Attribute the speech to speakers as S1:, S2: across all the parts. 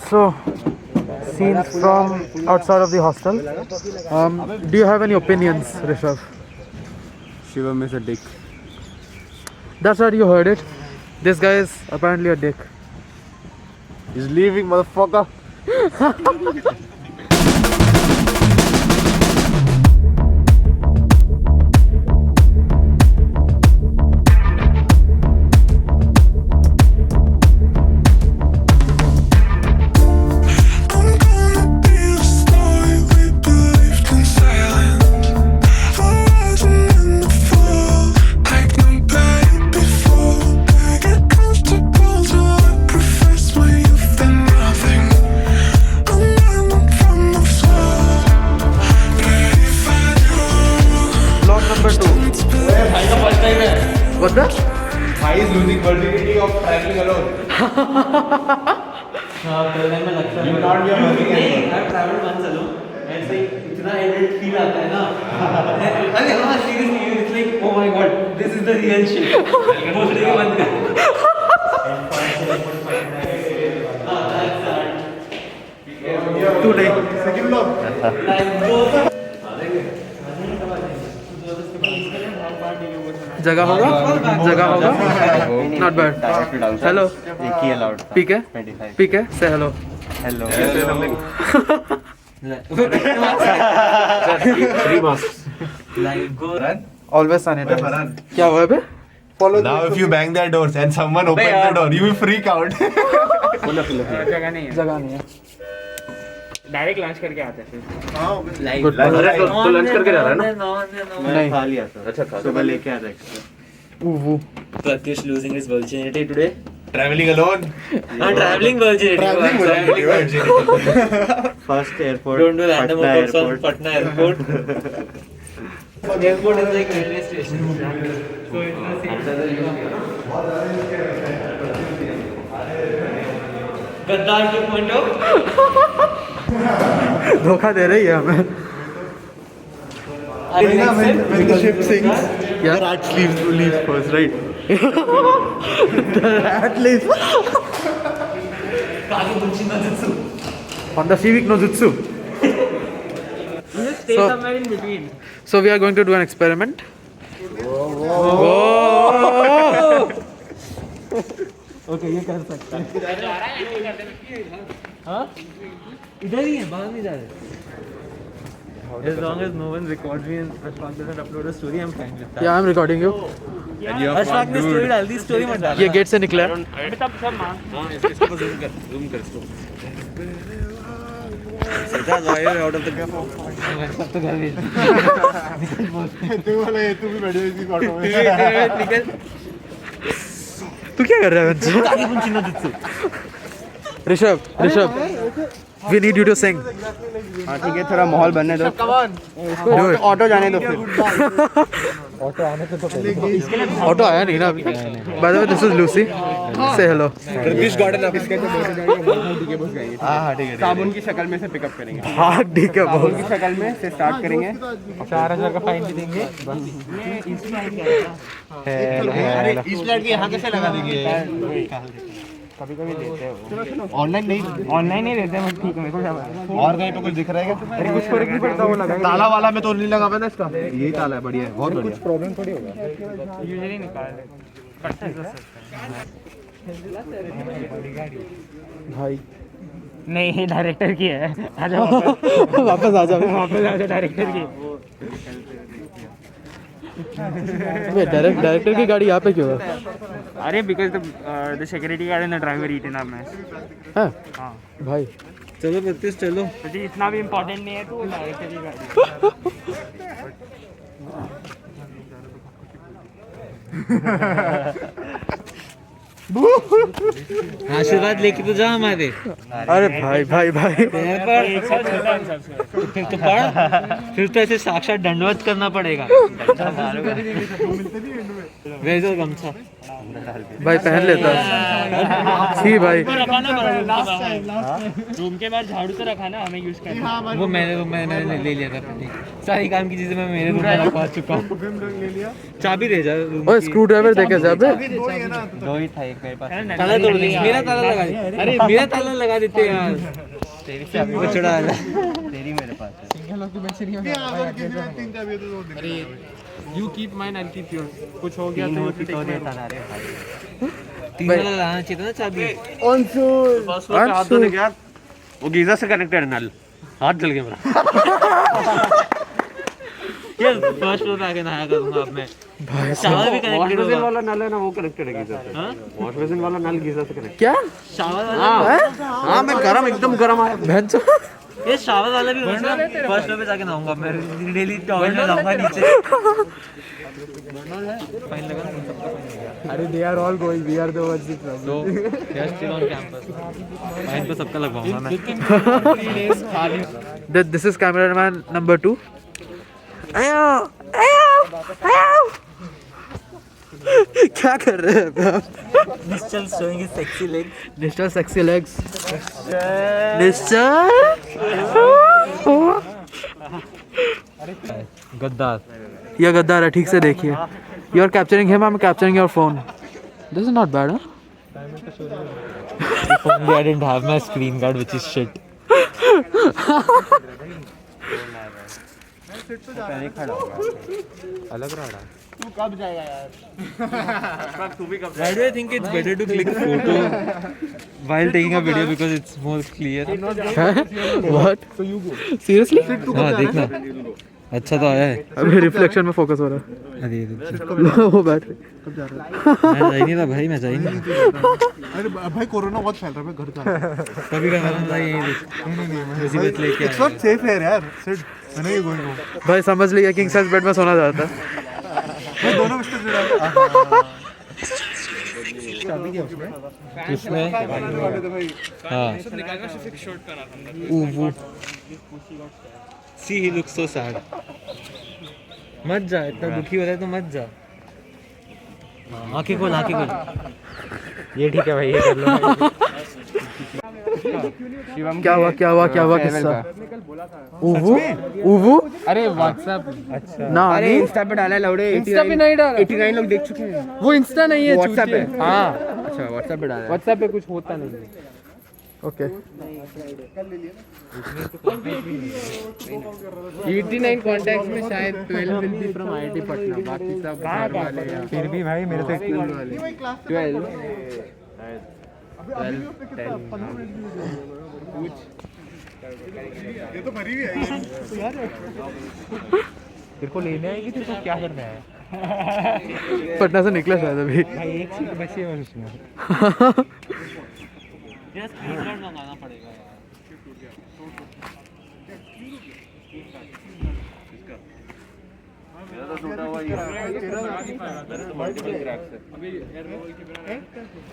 S1: So, scenes from outside of the hostel. Do you have any opinions, Rishabh?
S2: Shivam is a dick.
S1: That's right, you heard it. This guy is apparently a dick.
S2: He's leaving, motherfucker.
S1: What's that?
S2: Bhai is losing virginity of traveling alone. You will not be a working animal.
S3: I've traveled once alone. And it's like, इतना adult feel आता है ना. अरे हाँ, seriously, it's like, oh my god, this is the real shit. भोसड़ी के बंद कर. That's sad.
S1: Today.
S2: Second vlog.
S3: Like both.
S1: जगह होगा? जगह होगा? Not bad. Hello.
S4: एक ही अलाउड था।
S1: PK?
S4: 25।
S1: PK? Say hello.
S4: Hello.
S2: 3 masks.
S3: Like go.
S1: Always sanitize. क्या हुआ बे?
S2: Now if you bang their doors and someone opens the door, you will freak out.
S5: जगह नहीं है,
S1: जगह नहीं है.
S5: डायरेक्ट लंच करके आते थे.
S3: Like.
S1: Good.
S2: तो लंच करके जा रहा है ना?
S4: मैं
S1: नहीं.
S4: खा लिया था।
S2: अच्छा, खा लिया।
S4: सुबह लेके आया था।
S1: वो.
S3: Turkish losing his virginity today.
S2: Traveling alone.
S3: Traveling virginity.
S4: First airport.
S3: Don't do random hookups on Patna airport. Airport is like railway station. So it's the same. Gaddar 2.0.
S1: धोखा दे रही है हमें.
S2: When the ship sinks,
S1: Yeah.
S2: the rat leaves first, right?
S1: At least
S3: Kage bunchi nazutsu.
S1: on the civic no jutsu.
S5: You just stay
S1: So-
S5: somewhere in between.
S1: So we are going to do an experiment. Whoa. Okay, ये कर सकते हैं.
S3: हाँ? इधर ही है, बाहर नहीं जा रहे. As long as no one records me and Ashfaq doesn't upload a story, I'm fine with that.
S1: Yeah, I'm recording you.
S3: Ashfaq ने story डाल दी, story मत डालना.
S1: ये गेट से निकला है.
S5: अभी तब सब मां.
S3: सब तो घर भेज.
S2: तू भी बैठ जा इसी ऑटो में।
S3: निकल.
S1: तू क्या कर रहा है बच्चे?
S3: कागे bunchi nazutsu.
S1: Rishabh, we need you to sing.
S4: हाँ ठीक है, थोड़ा माहौल बनने दो।
S1: Do it.
S4: ऑटो जाने दो फिर।
S1: ऑटो आया नहीं ना अभी. By the way, this is Lucy. Say hello.
S2: British Garden आप इसके
S4: हाँ ठीक है। साबुन की शक्ल में से पिकअप करेंगे।
S1: हाँ ठीक है
S4: साबुन
S1: बहुत.
S4: की शक्ल में से स्टार्ट करेंगे।
S3: 4000 का फाइन भी देंगे.
S4: अरे इस लाइट के यहाँ कैसे लगा देंगे? कभी कभी देते हैं वो। ऑनलाइन नहीं,
S5: ऑनलाइन नहीं रहते हैं. ठीक है, मेरे को क्या पता.
S2: और कहीं पे कुछ दिख रहा है क्या?
S4: अरे कुछ फर्क नहीं पड़ता वो लगा।
S2: ताला वाला में तो नहीं लगा हुआ ना इसका। यही ताला है, बढ़िया है, बहुत बढ़िया।
S4: प्रॉब्लम थोड़ी होगा।
S5: यूजुअली निकाल
S1: भाई
S5: नहीं, डायरेक्टर की है. आ जाओ
S1: वापस आ जाओ.
S5: वापस आ जाओ, डायरेक्टर की.
S1: डायरेक्टर की गाड़ी यहाँ पे क्यों है?
S5: अरे because the security guard and the driver eat in a mess.
S1: हाँ
S5: हाँ,
S1: भाई.
S4: चलो बत्तीस चलो।
S5: तो इतना भी इम्पोर्टेंट नहीं है तो डायरेक्टर की गाड़ी.
S3: आशीर्वाद लेके तो जा हमारे.
S1: अरे भाई भाई भाई.
S3: फिर तो पढ़. फिर तो ऐसे साक्षात दंडवत करना पड़ेगा. भेजो गमछा.
S1: भाई पहन लेता सी भाई।
S5: रखा ना रूम के बाहर झाड़ू तो रखा ना, हमें यूज करना।
S3: वो मैंने ले लिया था अपनी सारी काम की चीजें मैं मेरे रूम में रखवा चुका हूँ। चाबी दे जा।
S1: ओए स्क्रू ड्राइवर देखे जब
S3: दो ही था एक मेरे पास। ताला तोड़ दे, मेरा ताला लगा दे। अरे मेरा ताला लगा देते यार। तेरी चाबी वो चुरा ले। तेरी मेरे पास है।
S5: You keep mine, I'll keep yours. कुछ हो गया तो
S3: तीन वाला लाना चाहिए था ना चाबी।
S1: अंशु
S4: वो गीजर से कनेक्टेड नल हाथ जल गया मेरा।
S3: ये फर्स्ट फ्लोर पे आके नहाया करूंगा अब मैं। शावर भी कनेक्टेड होगा।
S4: वाला नल है ना, वो कनेक्टेड है गीजर से। वॉश बेसिन वाला नल गीजर से कनेक्टेड।
S1: क्या
S3: शावर वाला
S4: हाँ मैं गरम एकदम गरम आया।
S1: भैंसो
S3: ये शावर वाला भी होगा ना। फर्स्ट फ्लोर पे जाके नहाऊंगा मैं, डेली टॉयलेट में नहाऊंगा नीचे। फाइन लगा ना सबको।
S1: अरे they are all going, we are the ones in trouble.
S3: तो they are still on campus. Fine तो सबका लगवाऊंगा मैं।
S1: This is cameraman number 2। क्या कर रहे हैं आप?
S3: Nishchal showing his sexy legs.
S1: Nishchal sexy legs. Nishchal
S3: गद्दार।
S1: ये गद्दार है, ठीक से देखिए। You are capturing him, I am capturing your phone. This is not bad.
S3: If only I didn't have my screen guard, which is shit.
S4: तू कब जाएगा यार? तू भी कब
S3: Why do I think it's better to click photo while taking a video because it's more clear?
S1: What? Seriously?
S3: हाँ देखना, अच्छा तो आया है।
S1: अबे रिफ्लेक्शन में फोकस हो रहा है।
S3: अरे ये देख।
S1: वो बैटरी
S3: मैं जा ही नहीं था भाई, मैं जा ही नहीं।
S4: अरे भाई कोरोना बहुत फैल रहा है, मैं घर जा रहा हूं।
S3: कभी का मैं भाई यही देख। मुसीबत लेके
S4: इट्स नॉट सेफ है यार। सिट मैंने ये गोइंग होम।
S1: भाई समझ लिया किंग साइज बेड में सोना जाता है।
S4: मैं दोनों मिस्टर जुड़ा
S3: किसमें? हाँ। वो See, he looks so sad. मत जा, इतना दुखी हो रहा है तो मत जा। आँखें खोल, आँखें खोल। ये ठीक है भाई, ये कर लो।
S1: क्या हुआ किस्सा? उवू उवू
S5: अरे व्हाट्सएप। अच्छा
S1: ना
S4: अरे इंस्टा पे डाला है लौड़े।
S5: इंस्टा पे नहीं डाला,
S4: 89 लोग देख चुके हैं।
S5: वो इंस्टा नहीं है,
S4: व्हाट्सएप है।
S5: हाँ
S4: अच्छा व्हाट्सएप पे डाला है।
S5: व्हाट्सएप पे कुछ होता नहीं है।
S1: ओके।
S5: 89 कॉन्टैक्ट्स में शायद 12 will be from IIT Patna, बाकी सब बाहर वाले हैं।
S3: फिर भी भाई मेरे से
S5: स्कूल वाले 12
S4: ये तो भरी हुई है
S3: तेरे को लेने आएगी, तेरे को क्या करना है?
S1: पटना से निकला शायद अभी।
S3: भाई एक सीट बची है उसमें। ये स्क्रीन गार्ड मंगाना पड़ेगा यार।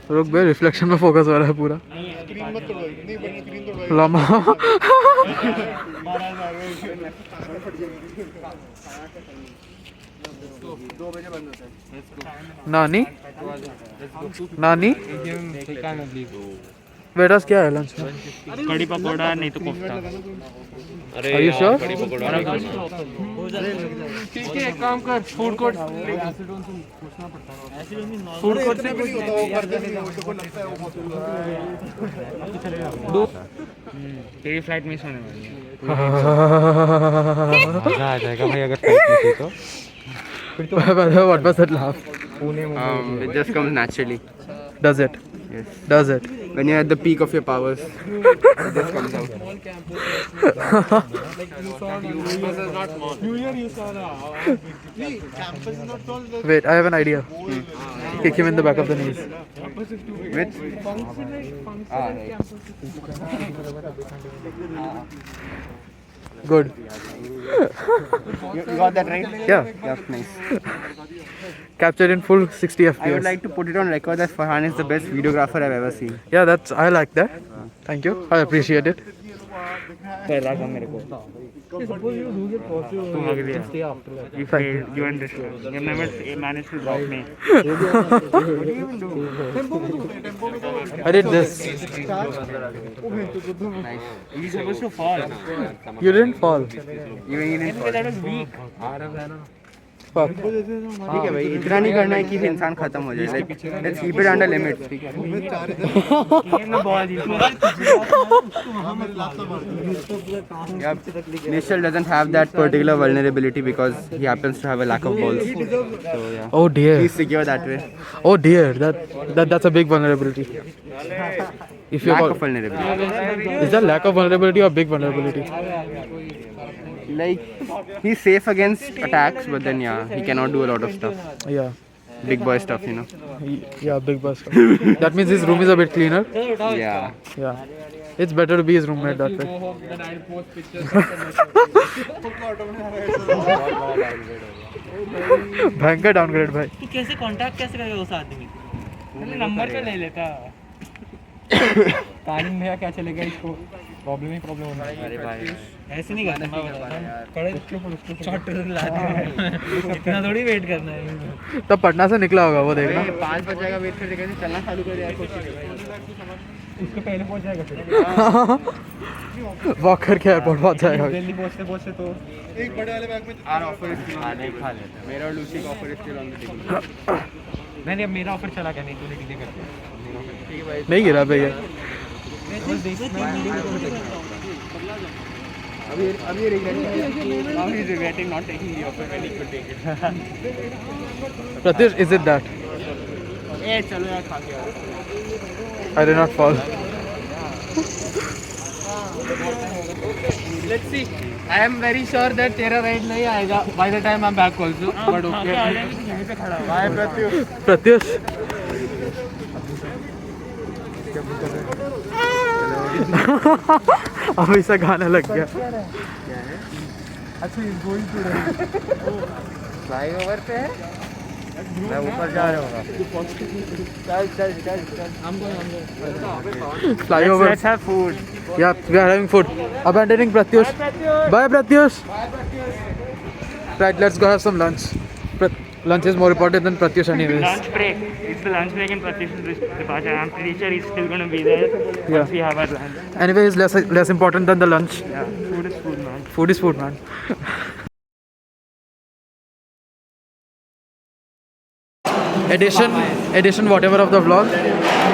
S1: रुक बे, रिफ्लेक्शन में फोकस हो रहा है पूरा। लम्हा नानी नानी बेटा क्या है लंच में?
S5: कड़ी पकौड़ा नहीं तो कोफ्ता।
S1: Are you sure?
S5: ठीक है, एक काम कर, फूड कोर्ट से तेरी फ्लाइट मिस होने वाली है।
S3: मजा आ जाएगा भाई अगर फ्लाइट में थी तो।
S1: What was that laugh?
S4: It just comes naturally.
S1: Does it?
S4: Yes.
S1: Does it?
S4: When you're at the peak of your powers, it just comes out.
S1: Wait, I have an idea. Kick him in the back of the knees.
S4: Which? Right.
S1: Good.
S4: You got that right?
S1: Yeah.
S4: Yeah, nice.
S1: Captured in full 60 FPS.
S4: I would like to put it on record that Farhan is the best videographer I've ever seen.
S1: Yeah, I like that. Thank you. I appreciate it.
S5: पहला काम मेरे को तुम आगे दिया you failed you understood you never managed to drop me
S1: I did this.
S5: you supposed to fall
S1: You didn't fall.
S5: you didn't fall that was weak
S1: Fuck.
S4: ठीक है भाई, इतना नहीं करना है कि इंसान खत्म हो जाए. Let's keep it under limits.
S5: game the ball
S4: Nishal doesn't have that particular vulnerability because he happens to have a lack of balls. So yeah,
S1: Oh dear.
S4: he's secure that way.
S1: Oh dear. That's a big vulnerability. If you
S4: Lack of vulnerability.
S1: is that lack of vulnerability or big vulnerability?
S4: Like he's safe against attacks, but then yeah, he cannot do a lot of stuff.
S1: Yeah.
S4: Big boy stuff, you know.
S1: Yeah, big bus. That means his room is a bit cleaner.
S4: Yeah.
S1: Yeah. It's better to be his roommate that way. भयंकर downgrade भाई.
S3: तू कैसे contact कैसे करेगा उस आदमी को?
S5: Number पे ले लेता
S3: कालिंग भैया क्या चलेगा इसको? प्रॉब्लम ही प्रॉब्लम होना है. अरे भाई ऐसे नहीं करना. मैं बता रहा हूं कड़े शॉर्ट ला दे. इतना थोड़ी वेट करना है.
S1: तब पटना से निकला होगा वो देखना.
S4: 5 बजे का वेट करते करते चलना चालू कर यार.
S3: उसको पहले पहुंच जाएगा फिर.
S1: वॉक करके एयरपोर्ट पहुंच जाएगा.
S3: जल्दी पहुंचते पहुंचते तो
S4: एक बड़े वाले बैग में our offer is still on the table. मेरा और लूसी का offer is still on the table.
S3: मैंने अब मेरा ऑफर चला क्या नहीं तूने डिले कर दिया.
S1: नहीं गिरा भैया.
S4: अभी regretting. Now he's regretting not taking the offer when he could take it.
S1: Pratyush, is it that?
S4: ए चलो यार खा के आओ.
S1: I did not fall.
S5: let's see I am very sure that तेरा राइड नहीं आएगा by the time I'm back also but okay
S4: bye Pratyush.
S1: Pratyush. अभी से गाना लग गया.
S4: फ्लाईओवर पे है. मैं ऊपर जा रहा हूँ.
S1: Flyover.
S5: let's have food
S1: Yeah, we are having food. Abandoning Pratyush. Bye Pratyush. Right, let's go have some lunch. Lunch is more important than Pratyush anyways.
S5: lunch break it's the lunch break in Pratyush's departure I'm pretty sure he's still going to be there
S1: Yeah.
S5: once we have our lunch
S1: Anyway, it's less important than the lunch.
S5: yeah food is food man
S1: Food is food, man. Edition whatever of the vlog.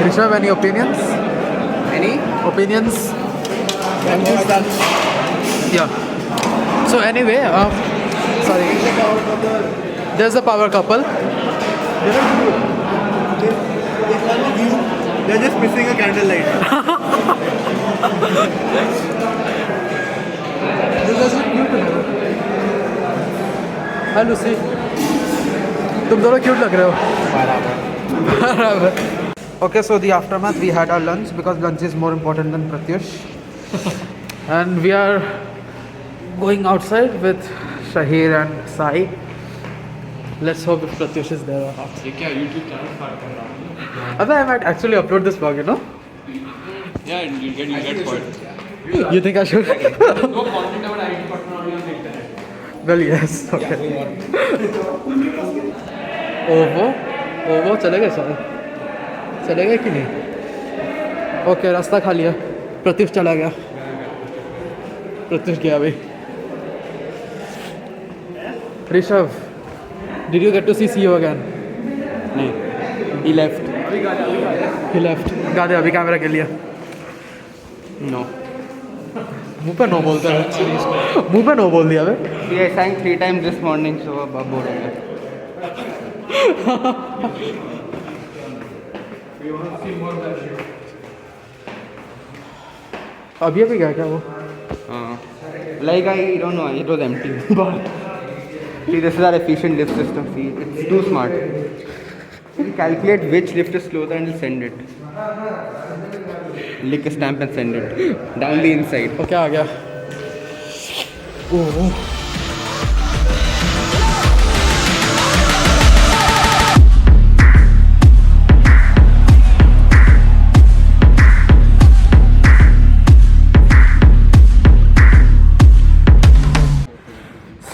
S1: Rishabh, any opinions?
S4: Any?
S1: Opinions? Yeah. So anyway, sorry. There's a power couple.
S4: They're just missing a candlelight.
S1: Hi Lucy. तुम दोनों cute लग रहे हो. Okay, so the aftermath, we had our lunch because lunch is more important than Pratyush. And we are going outside with Shahir and Sai. Let's hope if Pratyush is there or not. I might actually upload this vlog, you know?
S5: yeah you get spoiled
S1: You think I should?
S5: no content about IT partner on LinkedIn
S1: Well, yes. Okay. ओवो चले गए सारे. चले गए कि नहीं? Okay, रास्ता खा लिया. प्रत्युष चला गया. प्रत्युष गया भाई. Rishabh, did you get to see CEO again? नहीं. He left. गा दे अभी कैमरा के लिए.
S4: No.
S1: मुंह पे नो बोलता है. मुंह पे नो बोल दिया बे.
S4: See, I sang 3 times this morning, so अब बोर हो गया.
S1: अभी गया क्या वो?
S4: Like I don't know, it was empty. But see, this is our efficient lift system. See, it's too smart. You calculate which lift is closer and you'll send it. Lick a stamp and send it down the inside.
S1: Okay, आ गया. Oh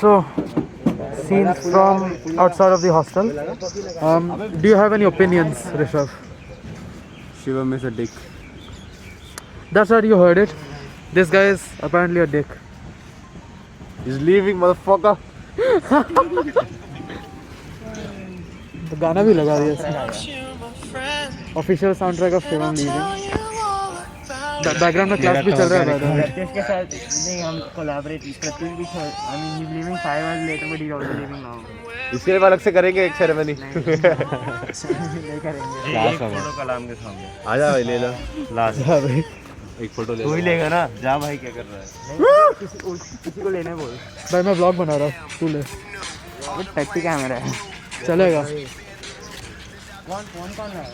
S1: also scenes from outside of the hostel. Do you have any opinions, Rishabh?
S4: Shivam is a dick.
S1: That's right, you heard it. This guy is apparently a dick.
S2: He's leaving, motherfucker.
S1: तो गाना भी लगा दिया इसने. Official soundtrack of Shivam leaving. Background में class भी चल रहा है.
S3: प्रत्युष के साथ नहीं हम कोलैबोरेट प्रत्युष भी I mean he living 5 hours later but he is also living now.
S2: इसके लिए अलग से करेंगे एक सेरेमनी.
S3: नहीं करेंगे. एक फोटो कलाम के सामने.
S2: आजा भाई ले लो. लास्ट.
S1: हाँ भाई.
S2: एक फोटो ले.
S3: तू ही लेगा ना. जा भाई क्या कर रहा है. किसी को लेने बोल.
S1: भाई मैं ब्लॉग बना रहा हूँ. तू ले.
S3: वो टैक्सी कैमरा है.
S1: चलेगा.
S3: कौन है.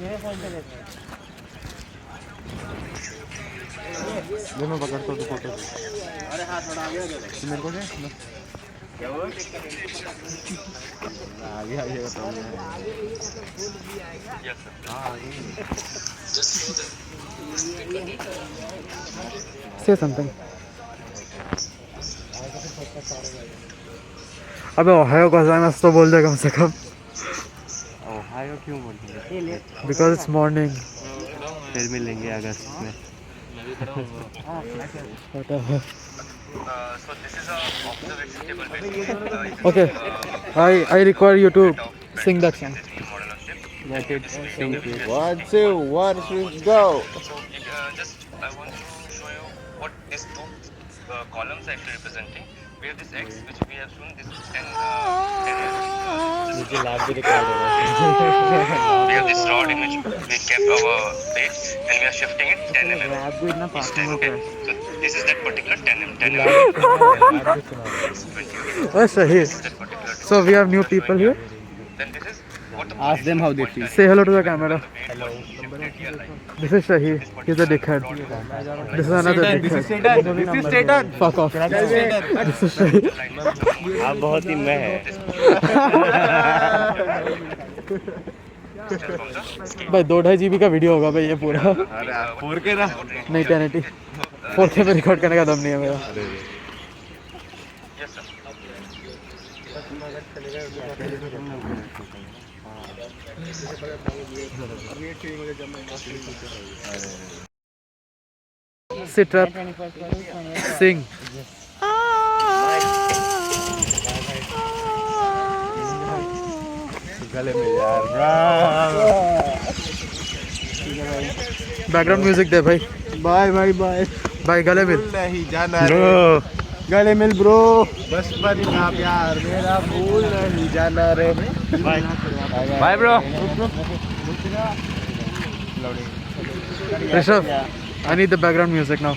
S3: मेरे फोन से लेते हैं.
S1: ये मैं पकड़ता हूँ तो फोटो.
S3: अरे हाथ थोड़ा आगे हो जाएगा.
S1: मेरे को दे.
S3: क्या हुआ?
S2: आगे आगे बताओ.
S1: Say something. अबे ओहायो गोजाइमास तो बोल दे कम से कम.
S3: ओहायो क्यों बोल रहे हैं?
S1: Because it's morning.
S3: फिर मिलेंगे अगस्त में.
S1: Whatever. Okay. I require you to sing that song.
S3: Let it sink in.
S2: 1, 2, 1, 2, go.
S6: Just I want to show you what these two columns are actually representing. We have this X which we have shown this 10
S3: मुझे लाभ भी record हो रहा
S6: we have this rod in which we kept our weight and we are shifting it 10 mm.
S3: आपको इतना पास में
S6: Okay. So this is that particular 10 mm. 10 mm.
S1: Oh, Shahid.
S6: That particular.
S1: So we have new people here.
S6: Then this is what the
S4: Ask them how they feel.
S1: Say hello to the camera.
S6: hello. Shifted here like.
S1: This is Shahid. He's a dickhead. This is another dickhead.
S2: This is Satan.
S1: Fuck off. This is Shahid.
S3: आप बहुत ही मैं है.
S1: भाई 2.5 GB का video होगा भाई ये पूरा.
S2: अरे 4K ना.
S1: नहीं 1080. 4K में रिकॉर्ड करने का दम नहीं है मेरा.
S6: Yes sir.
S1: Sit up. Sing.
S2: गले में यार.
S1: बैकग्राउंड म्यूजिक दे भाई.
S4: Bye, bye, bye.
S1: भाई गले मिल.
S2: नहीं जाना रे.
S4: गले मिल ब्रो.
S2: बचपन का प्यार मेरा भूल नहीं जाना रे.
S4: Bye, bro.
S1: Rishabh, I need the background music now.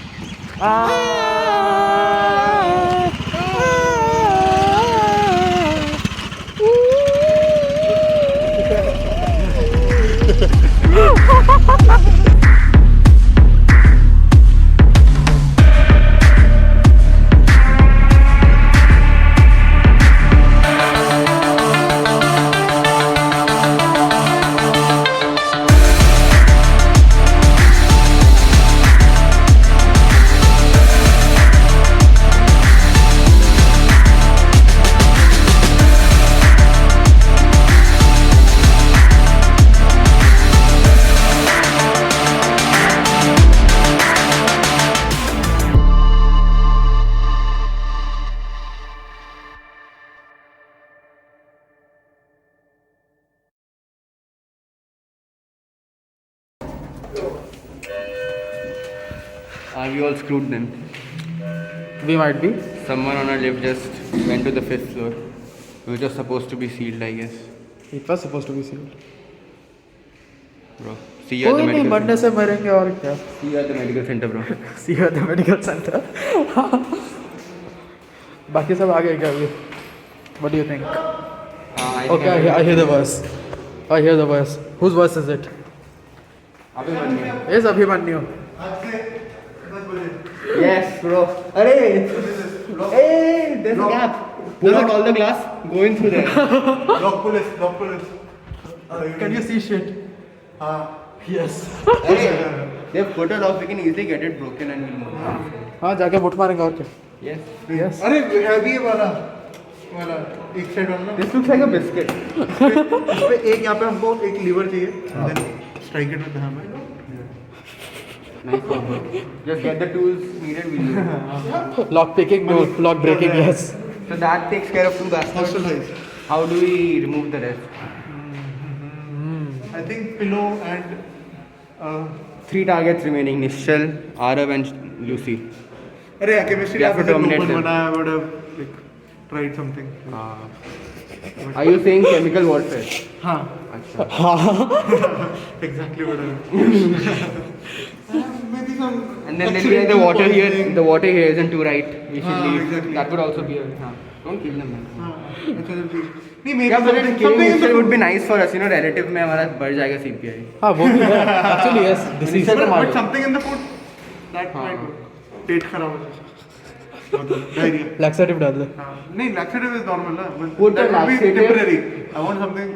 S4: Are we all screwed then?
S1: We might be.
S4: Someone on our lift just went to the 5th floor, which was supposed to be sealed, I guess.
S1: It was supposed to be sealed.
S4: Bro, see you at the
S1: कोई नहीं
S4: medical
S1: मरने से मरेंगे और क्या.
S4: See you at the medical center, bro.
S1: See you at the medical center. बाकी सब आ गए क्या अभी? What do you think? Okay, I hear the voice. I hear the voice. Whose voice is it?
S4: Abhimanyu.
S1: Yes, Abhimanyu.
S4: Yes, bro. Hey, there's a gap. Pull out all the glass. Go in through there.
S2: Lock police.
S1: Can you see shit? Yes.
S4: Hey, they've put it off. We can easily get it broken and we'll move.
S1: हाँ जाके बुट मारेंगे और क्या.
S4: Yes.
S1: Yes.
S7: अरे है भी ये वाला वाला एक साइड वाला ना
S4: This looks like a biscuit.
S7: इस पे एक यहाँ पे हमको एक लीवर चाहिए then strike it with the hammer.
S4: Nice one, bro. Just get the tools needed. We'll do it.
S1: Lock picking, no. Lock breaking, yes.
S4: So that takes care of 2 baskets.
S7: Hostel highs.
S4: How do we remove the rest?
S7: I think pillow and
S4: 3 targets remaining: Nishal, Arav, and Lucy.
S7: अरे chemistry
S4: We
S7: lab
S4: have to
S7: से
S4: terminate
S7: open
S4: them.
S7: बना I would have like tried something.
S4: Are you saying chemical warfare?
S7: हाँ.
S4: Acha.
S7: Exactly what I. Maybe some.
S4: And then we have the water here. The water here isn't too right. We should
S7: Ah,
S4: leave.
S7: exactly.
S4: That would also be a. Don't kill them, man.
S7: अच्छा चल ठीक. नहीं maybe
S4: Yeah, but
S7: something
S4: killing
S7: in the
S4: Nishal would
S7: food.
S4: be nice for us. You know, relative में हमारा बढ़ जाएगा CPI.
S1: हाँ वो भी है actually yes this is
S7: But something in the food that might work. पेट खराब हो जाए. Diarrhea.
S1: लैक्सेटिव डाल दे
S7: नहीं laxative is normal ना. But
S4: Put
S7: that
S4: a
S7: would be
S4: laxative.
S7: temporary. I want something.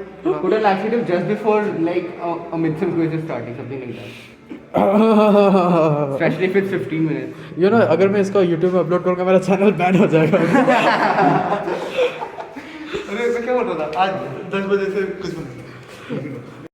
S4: Put a laxative just before like a midsem quiz is starting, something like that. Especially if it's 15 minutes.
S1: You know अगर मैं इसको YouTube में upload करूँगा मेरा channel ban हो जाएगा
S7: अरे मैं क्या बोल रहा था आज 10 बजे से कुछ